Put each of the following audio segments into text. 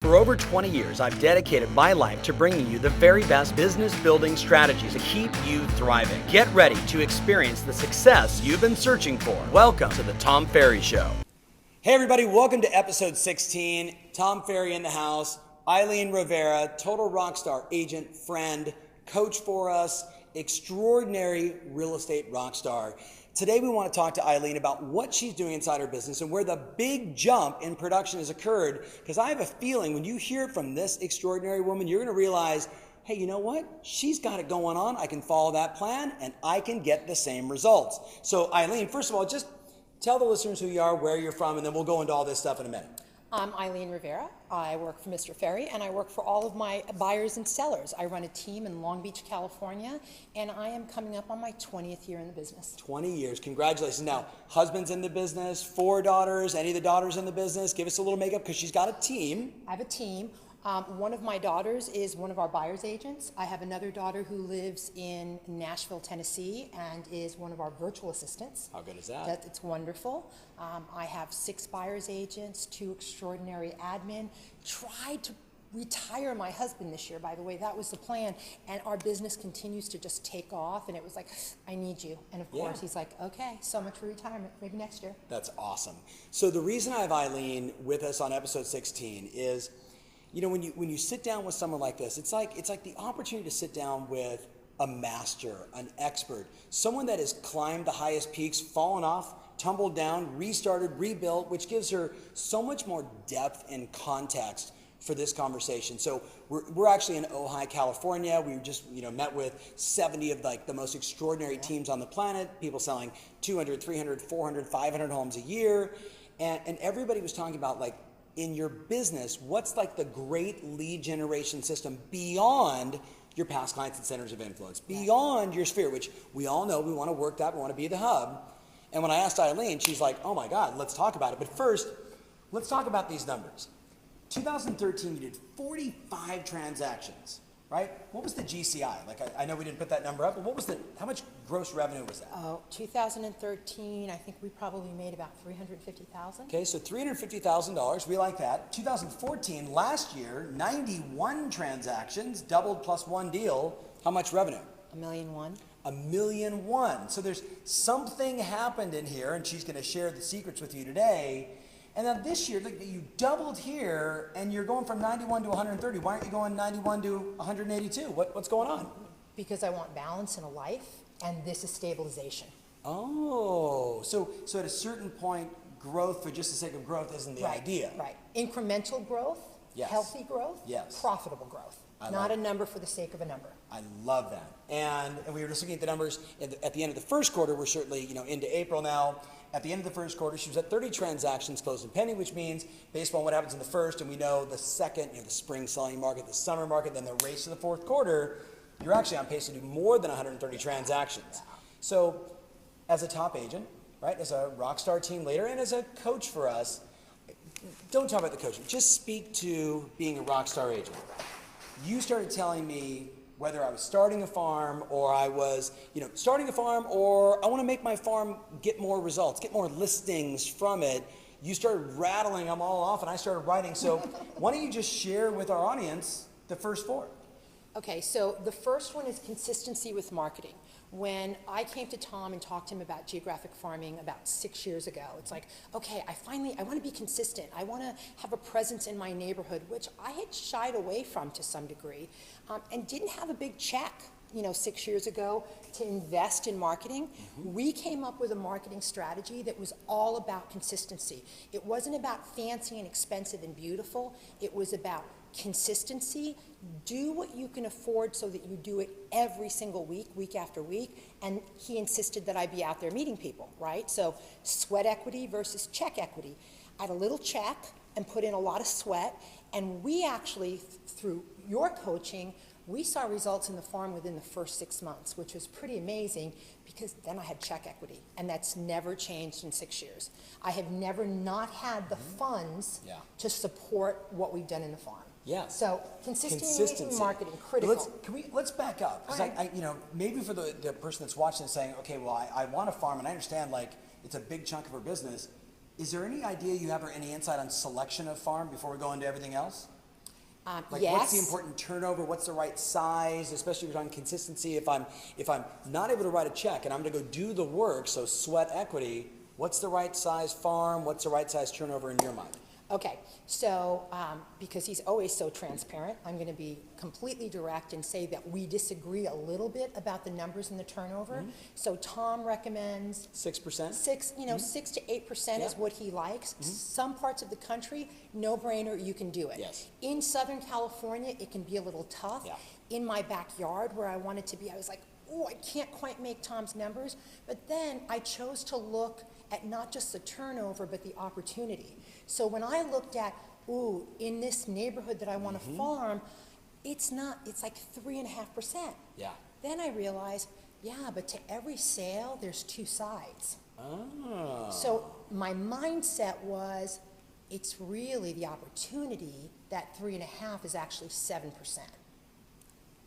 For over 20 years, I've dedicated my life to bringing you the very best business building strategies to keep you thriving. Get ready to experience the success you've been searching for. Welcome to the Tom Ferry Show. Hey everybody, welcome to episode 16. Tom Ferry in the house. Eileen Rivera, total rockstar agent, friend, coach for us, extraordinary real estate rockstar. Today we want to talk to Eileen about what she's doing inside her business and where the big jump in production has occurred, because I have a feeling when you hear from this extraordinary woman, you're going to realize, hey, you know what? She's got it going on. I can follow that plan and I can get the same results. So Eileen, first of all, just tell the listeners who you are, where you're from, and then we'll go into all this stuff in a minute. I'm Eileen Rivera. I work for Mr. Ferry, and I work for all of my buyers and sellers. I run a team in Long Beach, California, and I am coming up on my 20th year in the business. 20 years. Congratulations. Now, husband's in the business, 4 daughters, any of the daughters in the business? Give us a little makeup, because she's got a team. I have a team. One of my daughters is one of our buyer's agents. I have another daughter who lives in Nashville, Tennessee, and is one of our virtual assistants. How good is that? It's wonderful. I have 6 buyer's agents, 2 extraordinary admin. Tried to retire my husband this year, by the way. That was the plan. And our business continues to just take off. And it was like, I need you. And of course, he's like, okay, so much for retirement. Maybe next year. That's awesome. So the reason I have Eileen with us on episode 16 is, you know, when you sit down with someone like this, it's like the opportunity to sit down with a master, an expert, someone that has climbed the highest peaks, fallen off, tumbled down, restarted, rebuilt, which gives her so much more depth and context for this conversation. So we're actually in Ojai, California. We just met with 70 of like the most extraordinary teams on the planet, people selling 200, 300, 400, 500 homes a year, and everybody was talking about, like, in your business, what's like the great lead generation system beyond your past clients and centers of influence, beyond your sphere, which we all know we want to work that, we want to be the hub. And when I asked Eileen, she's like, oh my God, let's talk about it. But first, let's talk about these numbers. 2013, you did 45 transactions, right? What was the GCI? Like, I know we didn't put that number up, but how much gross revenue was that? Oh, 2013, I think we probably made about $350,000. Okay, so $350,000, we like that. 2014, last year, 91 transactions, doubled plus 1 deal. How much revenue? $1.1 million. $1.1 million. So there's something happened in here, and she's going to share the secrets with you today. And then this year, look, you doubled here, and you're going from 91 to 130. Why aren't you going 91 to 182? What's going on? Because I want balance in a life, and this is stabilization. Oh, so at a certain point, growth for just the sake of growth isn't the idea. Right. Incremental growth, healthy growth, profitable growth. Not a number for the sake of a number. I love that. And we were just looking at the numbers at the end of the first quarter. We're certainly into April now. At the end of the first quarter, she was at 30 transactions closed and pending, which means based on what happens in the first, and we know the second, the spring selling market, the summer market, then the race to the fourth quarter, you're actually on pace to do more than 130 transactions. So as a top agent, right, as a rockstar team leader, and as a coach for us, don't talk about the coaching. Just speak to being a rockstar agent. You started telling me whether I was starting a farm or I was, starting a farm, or I want to make my farm get more results, get more listings from it. You started rattling them all off and I started writing. So why don't you just share with our audience the first 4? Okay, so the first one is consistency with marketing. When I came to Tom and talked to him about geographic farming about 6 years ago, it's like, okay, I want to be consistent. I want to have a presence in my neighborhood, which I had shied away from to some degree, and didn't have a big check, 6 years ago to invest in marketing. We came up with a marketing strategy that was all about consistency. It wasn't about fancy and expensive and beautiful. It was about consistency. Do what you can afford so that you do it every single week, week after week. And he insisted that I be out there meeting people, right? So sweat equity versus check equity. I had a little check and put in a lot of sweat. And we actually, through your coaching, we saw results in the farm within the first 6 months, which was pretty amazing because then I had check equity. And that's never changed in 6 years. I have never not had the funds to support what we've done in the farm. Yeah. So consistency, marketing, critical. Let's back up, because I maybe for the person that's watching and saying, okay, well, I want to farm, and I understand like it's a big chunk of her business. Is there any idea you have or any insight on selection of farm before we go into everything else? Like, Yes. what's the important turnover? What's the right size? Especially if you're on consistency. If I'm not able to write a check and I'm going to go do the work, so sweat equity. What's the right size farm? What's the right size turnover in your mind? Okay, so because he's always so transparent, I'm going to be completely direct and say that we disagree a little bit about the numbers and the turnover. So Tom recommends 6%. 6 to 8% is what he likes. Some parts of the country, no brainer, you can do it. Yes. In Southern California, it can be a little tough. Yeah. In my backyard where I wanted to be, I was like, oh, I can't quite make Tom's numbers. But then I chose to look at not just the turnover, but the opportunity. So when I looked at, ooh, in this neighborhood that I want to farm, it's like 3.5%. Yeah. Then I realized, yeah, but to every sale, there's two sides. Oh. So my mindset was, it's really the opportunity that 3.5 is actually 7%.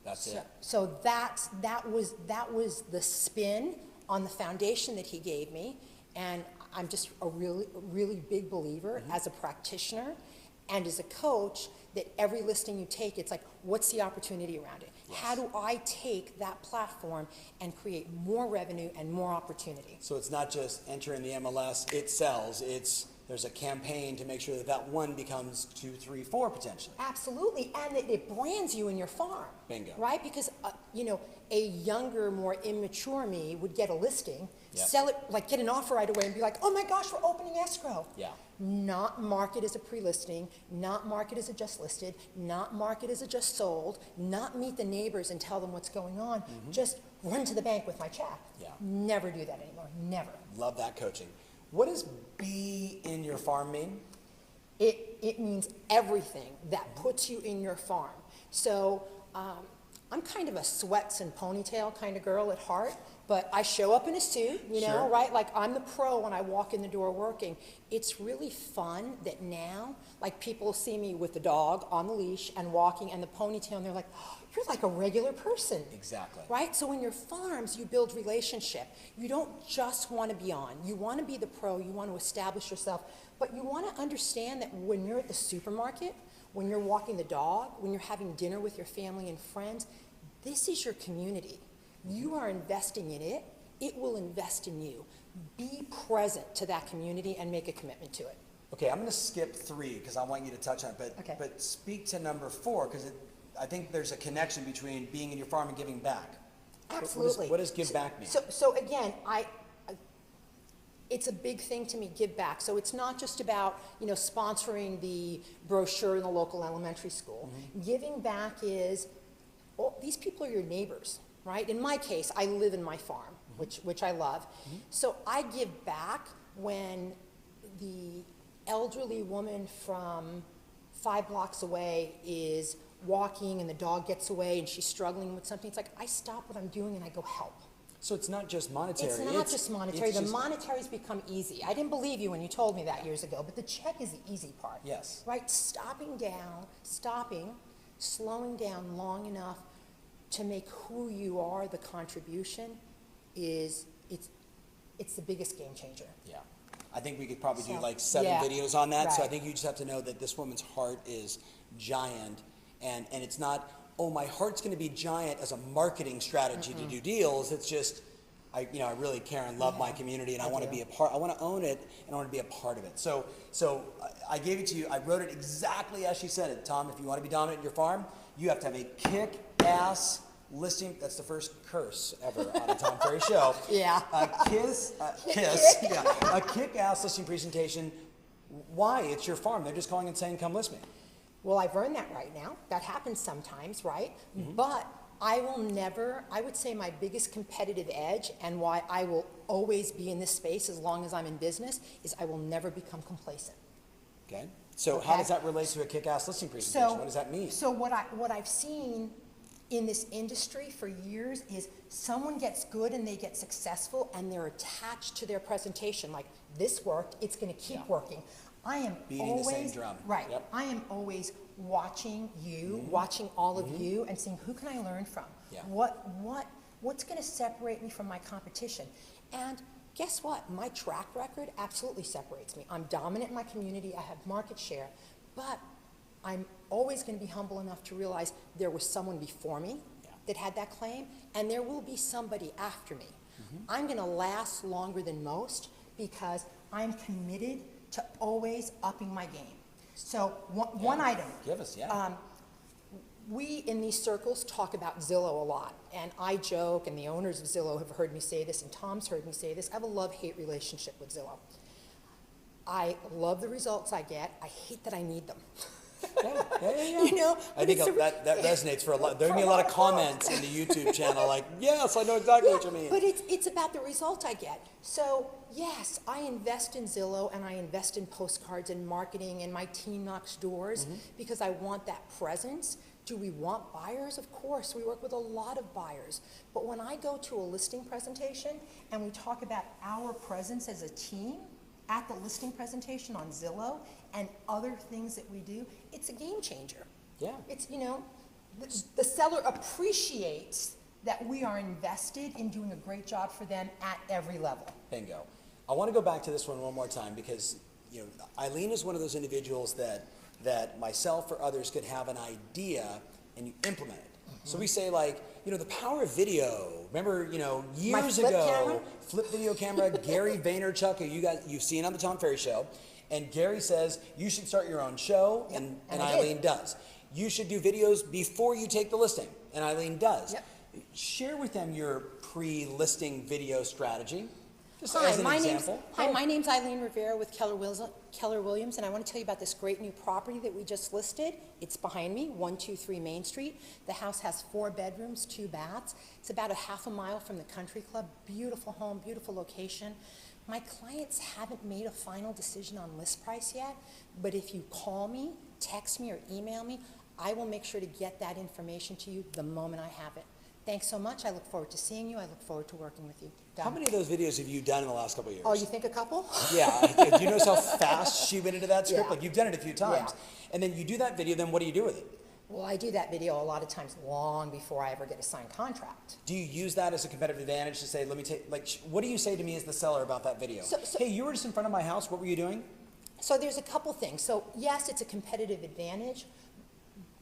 That's it. So that was the spin on the foundation that he gave me, and I'm just a really big believer as a practitioner and as a coach that every listing you take, it's like, what's the opportunity around it? Yes. How do I take that platform and create more revenue and more opportunity? So it's not just enter in the MLS, it sells. There's a campaign to make sure that one becomes 2, 3, 4 potentially. Absolutely, and it brands you in your farm. Bingo. Right? Because, a younger, more immature me would get a listing, Yep. sell it, like get an offer right away and be like, oh my gosh, we're opening escrow. Yeah. Not market as a pre-listing, not market as a just listed, not market as a just sold, not meet the neighbors and tell them what's going on, just run to the bank with my check. Yeah. Never do that anymore, never. Love that coaching. What does be in your farm mean? It means everything that puts you in your farm. So I'm kind of a sweats and ponytail kind of girl at heart, but I show up in a suit, Sure. right? Like I'm the pro when I walk in the door working. It's really fun that now, like people see me with the dog on the leash and walking and the ponytail, and they're like, oh, you're like a regular person. Exactly. Right? So in your farms, you build relationship. You don't just want to be on. You want to be the pro. You want to establish yourself. But you want to understand that when you're at the supermarket, when you're walking the dog, when you're having dinner with your family and friends, this is your community. You are investing in it. It will invest in you. Be present to that community and make a commitment to it. Okay, I'm going to skip 3 because I want you to touch on it, but speak to number 4 because I think there's a connection between being in your farm and giving back. Absolutely. What does give back mean? So again, it's a big thing to me, give back. So it's not just about, sponsoring the brochure in the local elementary school. Giving back is, these people are your neighbors, right? In my case, I live in my farm, which I love. So I give back when the elderly woman from 5 blocks away is walking and the dog gets away and she's struggling with something. It's like, I stop what I'm doing and I go help. So it's not just monetary. It's not just monetary. The monetary's become easy. I didn't believe you when you told me that years ago, but the check is the easy part. Yes. Right? Slowing down long enough to make who you are the contribution it's the biggest game changer. Yeah. I think we could probably do So, like 7 yeah, videos on that. So I right. think you just have to know that this woman's heart is giant, and it's not, oh, my heart's going to be giant as a marketing strategy to do deals. It's just, I really care and love my community, and I want to be a part. I want to own it, and I want to be a part of it. So I gave it to you. I wrote it exactly as she said it. Tom, if you want to be dominant in your farm, you have to have a kick-ass listing. That's the first curse ever on a Tom Ferry show. Yeah. A kick-ass listing presentation. Why? It's your farm. They're just calling and saying, come list me. Well, I've earned that right now. That happens sometimes, right? But I would say my biggest competitive edge and why I will always be in this space as long as I'm in business is I will never become complacent. Okay. So how does that relate to a kick-ass listing presentation? What does that mean? So what I've seen in this industry for years is someone gets good and they get successful and they're attached to their presentation. Like, this worked, it's going to keep working. I am beating always, the same drum. Right. Yep. I am always watching you, watching all of you, and seeing who can I learn from. Yeah. What's going to separate me from my competition? And guess what? My track record absolutely separates me. I'm dominant in my community. I have market share, but I'm always going to be humble enough to realize there was someone before me that had that claim, and there will be somebody after me. I'm going to last longer than most because I'm committed to always upping my game. So one item. Give us, We in these circles talk about Zillow a lot, and I joke, and the owners of Zillow have heard me say this, and Tom's heard me say this. I have a love-hate relationship with Zillow. I love the results I get. I hate that I need them. You know, I think that resonates for a lot. There are going to be a lot of comments in the YouTube channel like, yes, I know exactly what you mean. But it's about the result I get. So yes, I invest in Zillow and I invest in postcards and marketing, and my team knocks doors because I want that presence. Do we want buyers? Of course, we work with a lot of buyers. But when I go to a listing presentation and we talk about our presence as a team at the listing presentation on Zillow and other things that we do, it's a game changer. Yeah. It's, you know, the seller appreciates that we are invested in doing a great job for them at every level. Bingo. I want to go back to this one more time because, you know, Eileen is one of those individuals that myself or others could have an idea and you implement it. So we say, like, you know, the power of video. Remember, you know, years ago, flip video camera, Gary Vaynerchuk, who you've seen on the Tom Ferry Show, and Gary says you should start your own show, and Eileen does. You should do videos before you take the listing, and Eileen does. Yep. Share with them your pre-listing video strategy. Just Hi, as an example. My name's Eileen Rivera with Keller Williams, and I want to tell you about this great new property that we just listed. It's behind me, 123 Main Street. The house has 4 bedrooms, 2 baths. It's about a half a mile from the country club. Beautiful home, beautiful location. My clients haven't made a final decision on list price yet, but if you call me, text me, or email me, I will make sure to get that information to you the moment I have it. Thanks so much. I look forward to seeing you. I look forward to working with you. Done. How many of those videos have you done in the last couple of years? Oh, you think a couple? Yeah. Do you notice how fast she went into that script? Yeah. Like, you've done it a few times. Yeah. And then you do that video, then what do you do with it? Well, I do that video a lot of times long before I ever get a signed contract. Do you use that as a competitive advantage to say, let me take, like, what do you say to me as the seller about that video? Hey, you were just in front of my house. What were you doing? So there's a couple things. So yes, it's a competitive advantage,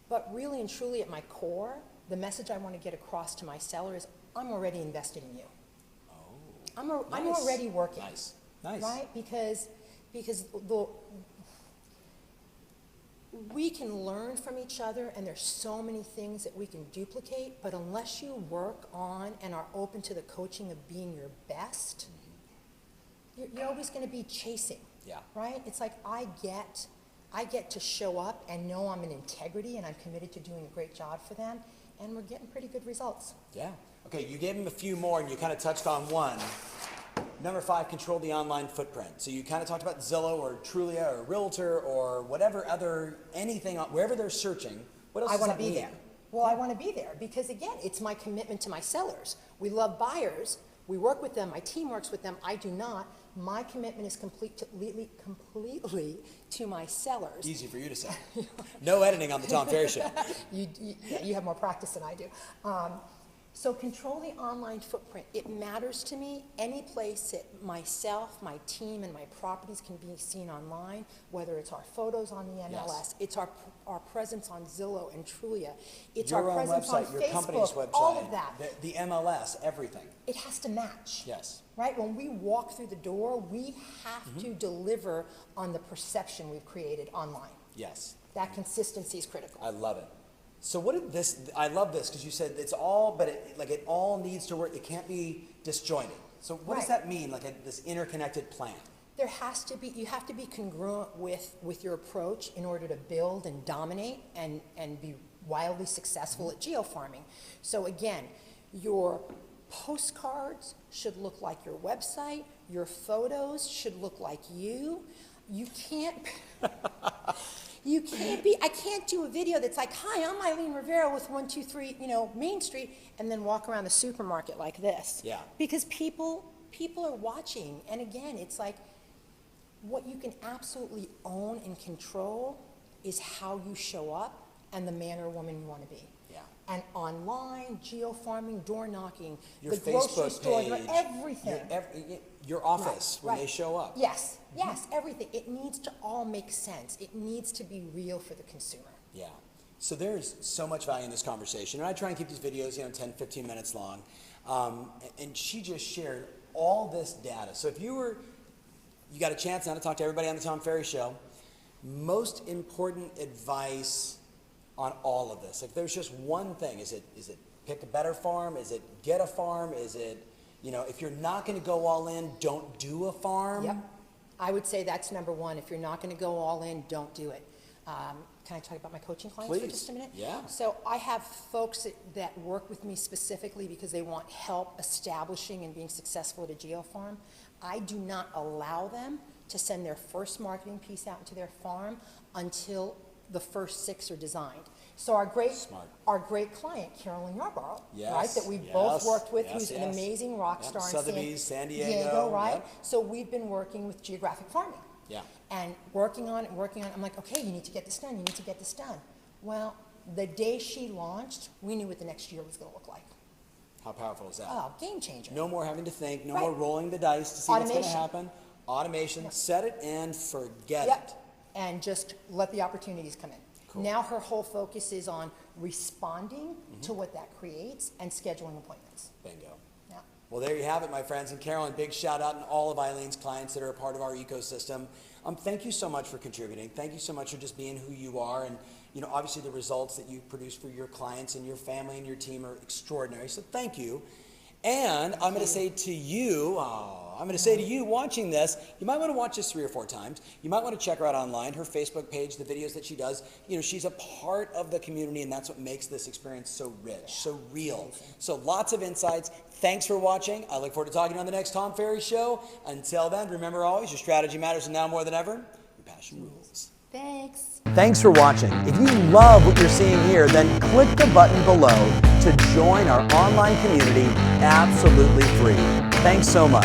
but really and truly at my core, the message I want to get across to my seller is I'm already invested in you. Oh, I'm nice. already working. Nice, nice. Right? Because we can learn from each other, and there's so many things that we can duplicate, but unless you work on and are open to the coaching of being your best, you're always going to be chasing. Yeah. Right? It's like I get to show up and know I'm in integrity and I'm committed to doing a great job for them, and we're getting pretty good results. Yeah. Okay, you gave him a few more, and you kind of touched on one. Number 5, control the online footprint. So you kind of talked about Zillow or Trulia or Realtor or whatever other, anything, wherever they're searching. What else I does want that to be mean? there. Well, I want to be there because, again, it's my commitment to my sellers. We love buyers. We work with them. My team works with them. I do not. My commitment is completely to my sellers. Easy for you to say. No editing on the Tom Ferry Show. You have more practice than I do. So control the online footprint. It matters to me. Any place that myself, my team, and my properties can be seen online, whether it's our photos on the MLS, Yes. it's our presence on Zillow and Trulia, it's Your our own presence website, on your Facebook, company's website, all of that. the MLS, everything. It has to match. Yes. Right? When we walk through the door, we have to deliver on the perception we've created online. Yes. That consistency is critical. I love it. So what did this, I love this because you said it's all, but it all needs to work. It can't be disjointed. So what does that mean, like this interconnected plan? There has to be, you have to be congruent with your approach in order to build and dominate and be wildly successful at geofarming. So again, your postcards should look like your website, your photos should look like you. You can't I can't do a video that's like, hi, I'm Eileen Rivera with 123, Main Street, and then walk around the supermarket like this. Yeah. Because people are watching, and again, it's like, what you can absolutely own and control is how you show up and the man or woman you want to be. Yeah. And online, geofarming, door knocking, Your the grocery Facebook store, page, everything. your office when Right. they show up. Yes, yes, everything. It needs to all make sense. It needs to be real for the consumer. Yeah. So there's so much value in this conversation. And I try and keep these videos, 10, 15 minutes long. And she just shared all this data. So if you got a chance now to talk to everybody on the Tom Ferry Show, most important advice on all of this. If there's just one thing, is it pick a better farm? Is it get a farm? Is it, if you're not going to go all in, don't do a farm? Yep. I would say that's number one. If you're not going to go all in, don't do it. Can I talk about my coaching clients for just a minute? Yeah. So I have folks that work with me specifically because they want help establishing and being successful at a geofarm. I do not allow them to send their first marketing piece out into their farm until the first 6 are designed. So our great client, Carolyn Yarborough, Yes, right, that we've yes, both worked with, yes, who's an yes. amazing rock star in Sotheby's, San Diego, right? yep. So we've been working with Geographic Farming. Yeah. And working on it. I'm like, okay, you need to get this done. You need to get this done. Well, the day she launched, we knew what the next year was going to look like. How powerful is that? Oh, game changer. No more having to think, no Right. more rolling the dice to see what's going to Automation. happen. Automation, set it and forget Yep. it. And just let the opportunities come in. Cool. Now her whole focus is on responding to what that creates and scheduling appointments. Bingo. Yeah. Well, there you have it, my friends. And Carolyn, big shout out to all of Eileen's clients that are a part of our ecosystem. Thank you so much for contributing. Thank you so much for just being who you are. And, obviously the results that you produce for your clients and your family and your team are extraordinary. So thank you. And I'm going to say to you, watching this, you might want to watch this 3 or 4 times. You might want to check her out online, her Facebook page, the videos that she does. She's a part of the community, and that's what makes this experience so rich, so real. So lots of insights. Thanks for watching. I look forward to talking to you on the next Tom Ferry Show. Until then, remember always, your strategy matters, and now more than ever, your passion rules. Thanks. Thanks for watching. If you love what you're seeing here, then click the button below to join our online community absolutely free. Thanks so much.